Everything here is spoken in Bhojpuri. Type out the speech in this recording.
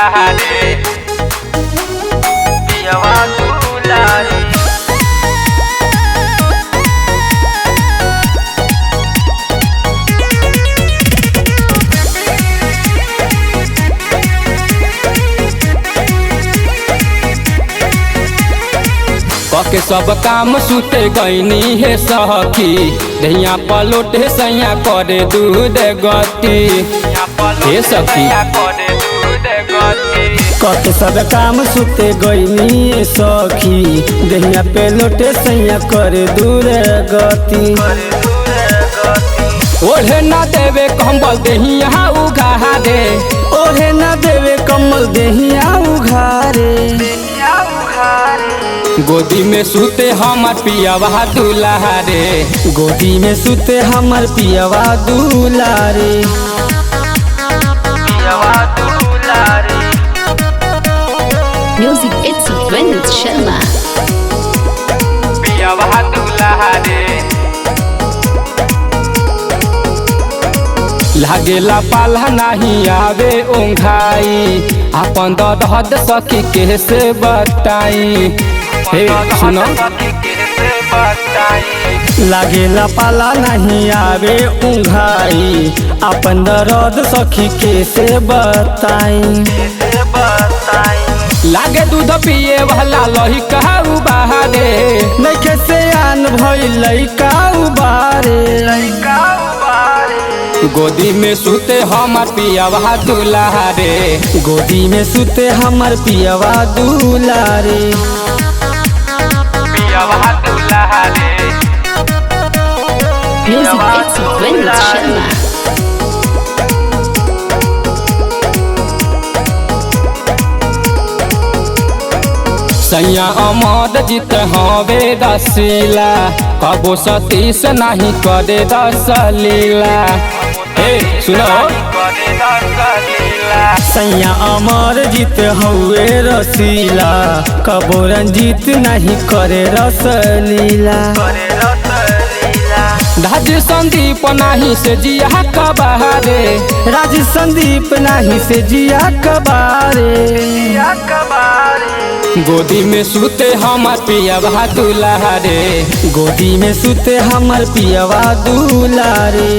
दुलारे पियवा दुलारे। के सब काम सुते गईनी है सखी दहिया पलोटे सैया करे दूध गति हे सखी के सब काम सुते गईनी सखी दहिया पे लोटे सैया करे दूर गति। ओढ़े ना देवे कम्बल दहिया उघारे ओढ़े ना देवे कम्बल दहिया उघारे। गोदी में सुते हमार पियवा दुलारे गोदी में सुते हमार पियवा दुलारे पियवा दुलारे। Music it's Vinod Sharma. पियवा दुलारे लागेला पाला नहीं आवे ओंघाई अपन दर्द सखी कैसे बताई। हे सुनो लागेला पाला नहीं आवे उंघाई अपन दर्द सखी कैसे बताई। लागे दूध पिए वाला लही कहू बहारे नइखे से आन भइल लइका उबारे। गोदी में सुते हमार पियवा दुलारे गोदी में सुते हमार पियवा दुलारे पियवा दुलारे। Music it's Vinod Sharma. सैया अमर जीत हवे रसीला कबो सतीश नहीं करे रसलीला। हे सुनो सैया अमर जीत हवे रसीला कबो रंजीत नहीं करे रसलीला। राज संदीप नहीं से जिया कबारे राज संदीप नहीं से जिया कबारे। गोदी में सुते हमार पियवा दुलारे गोदी में सुते हमार पियवा दुलारे।